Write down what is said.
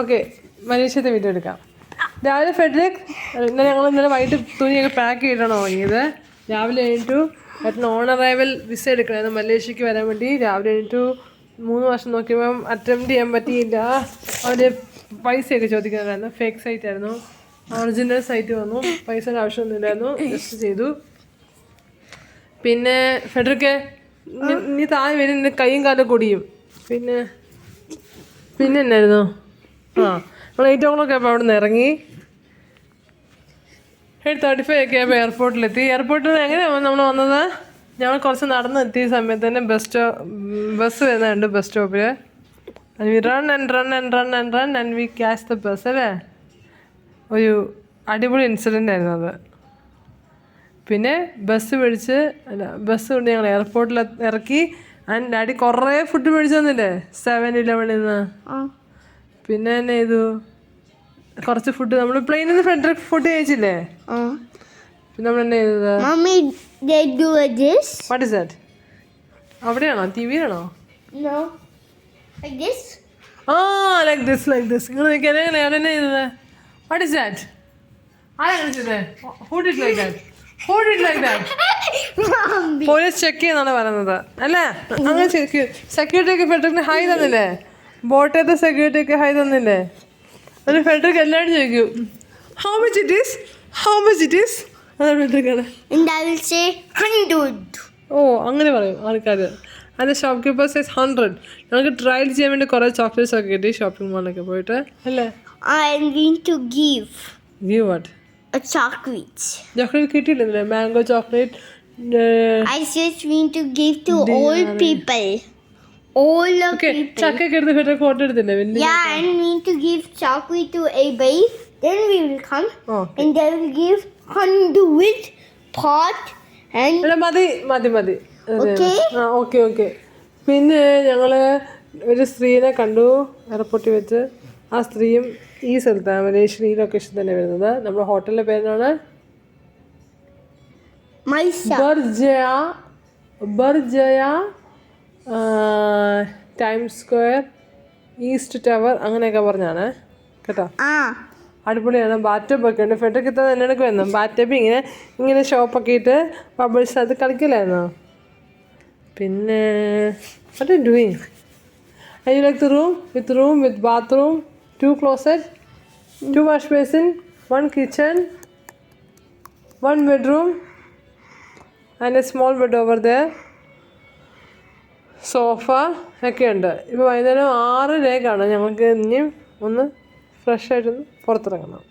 Okay മനീഷത്തെ video എടുക്കാം. രാവിലെ Federico ഞങ്ങൾ ഇന്നലെ വൈകിട്ട് തുണിയൊക്കെ പാക്ക് ചെയ്തിട്ടാണ് തുടങ്ങിയത്. രാവിലെ എണീറ്റു ഏട്ടൻ ഓൺ അറൈവൽ വിസ എടുക്കണമായിരുന്നു മലേഷ്യക്ക് വരാൻ വേണ്ടി. രാവിലെ എണീറ്റു 3 വർഷം നോക്കിയപ്പം അറ്റംപ്റ്റ് ചെയ്യാൻ പറ്റിയില്ല. അവർ പൈസയൊക്കെ ചോദിക്കുന്നുണ്ടായിരുന്നു. ഫേക്ക് സൈറ്റ് ആയിരുന്നു. ഒറിജിനൽ സൈറ്റ് വന്നു. പൈസയുടെ ആവശ്യമൊന്നുമില്ലായിരുന്നു. ജസ്റ്റ് ചെയ്തു. പിന്നെ ഫെഡറിക്ക് നീ താഴെ വരും, നിന്റെ കൈയും കാലും കൊടിയും. പിന്നെ എന്നായിരുന്നു നമ്മൾ 8 o'clock ആയപ്പോൾ അവിടെ നിന്ന് ഇറങ്ങി. 8:35 ഒക്കെ ആയപ്പോൾ എയർപോർട്ടിലെത്തി. എയർപോർട്ടിൽ നിന്ന് എങ്ങനെയാണ് നമ്മൾ വന്നത്? ഞങ്ങൾ കുറച്ച് നടന്നെത്തിയ സമയത്ത് തന്നെ ബസ് വരുന്നുണ്ട് ബസ് സ്റ്റോപ്പിൽ. V run and we catch the bus അല്ലേ. ഒരു അടിപൊളി ഇൻസിഡൻ്റ് ആയിരുന്നു അത്. പിന്നെ ബസ് കൊണ്ട് ഞങ്ങൾ എയർപോർട്ടിൽ ഇറക്കി. ആൻഡ് ഡാഡി കുറേ ഫുഡ് മേടിച്ചു തന്നില്ലേ 7-Eleven നിന്ന്. പിന്നെ തന്നെ ചെയ്തു കുറച്ച് ഫുഡ് നമ്മൾ പ്ലെയിനിൽ നിന്ന് ഫെഡറിക് ഫുഡ് കഴിച്ചില്ലേ. പിന്നെ നമ്മൾ എന്നാ ചെയ്തത്? What is that? അവിടെയാണോ ടിവിയിലാണോ? ലൈക്ക് ദിസ് നിങ്ങൾ നോക്കിയാൽ എങ്ങനെയാ അവരെന്നാ ചെയ്തത്? What is that? ആരാണ് ചെയ്തത്? Who did like that? Police check ചെയ്യുന്നാണ് പറയുന്നത് അല്ലേ? അങ്ങനെ സെക്യൂരിറ്റിക്ക് ഫെഡറിക്കിന് ഹൈ തന്നില്ലേ? ബോട്ടത്തെ സെക്യൂരിറ്റിക്ക് ഹൈ തന്നില്ലേ? ഒരു ഫെഡറിക് എല്ലാവരും ചോദിക്കും ഹൗ മച്ച് ഇറ്റ് ഈസ് അതാണ് ഫെഡറിക്കാണ്. ഓ അങ്ങനെ പറയും ആൾക്കാർ. അതിൻ്റെ ഷോപ്പ് കീപ്പർ സൈസ് 100. ഞങ്ങൾക്ക് ട്രയൽ ചെയ്യാൻ വേണ്ടി കുറേ ചോക്ലേറ്റ്സ് ഒക്കെ കിട്ടി ഷോപ്പിംഗ് മാളിലൊക്കെ പോയിട്ട് അല്ലേ. Give what? ചോക്ലേറ്റ് കിട്ടിയില്ലേ? Mango chocolate. ചക്കൊക്കെ എടുത്ത് ഫെഡറിക് ഫോട്ടോ എടുത്തില്ലേ? Then we will come and they will give conduit pot and മതി. okay. ഓക്കെ. പിന്നെ ഞങ്ങള് ഒരു സ്ത്രീനെ കണ്ടു എയർപോർട്ടിൽ വെച്ച്. ആ സ്ത്രീയും ഈ സ്ഥലത്താണ് മലേഷ്യൻ ഈ ലൊക്കേഷൻ തന്നെ വരുന്നത്. നമ്മുടെ ഹോട്ടലിന്റെ പേരാണ് ബർജയ ടൈംസ് സ്ക്വയർ ഈസ്റ്റ് ടവർ അങ്ങനെയൊക്കെ പറഞ്ഞാണ് കേട്ടോ. അടിപൊളിയാണ്. ബാറ്റപ്പ് ഒക്കെ ഉണ്ട്. ഫെഡറിക് ഇത്ര തന്നെ എടുക്കുമായിരുന്നു. ബാറ്റപ്പ് ഇങ്ങനെ ഷോപ്പൊക്കെ ഇട്ട് ബബിൾസ് അത് കളിക്കില്ലായിരുന്നോ? പിന്നെ what are you doing? Are you like the room with bathroom, 2 closet, 2 wash basin, 1 kitchen, 1 bedroom and a small bed over there, sofa ഒക്കെ ഉണ്ട്. ഇപ്പോൾ വൈകുന്നേരം 6:00 ഞങ്ങൾക്ക് ഇനിയും ഒന്ന് ഫ്രഷ് ആയിട്ടൊന്ന് പുറത്തിറങ്ങണം.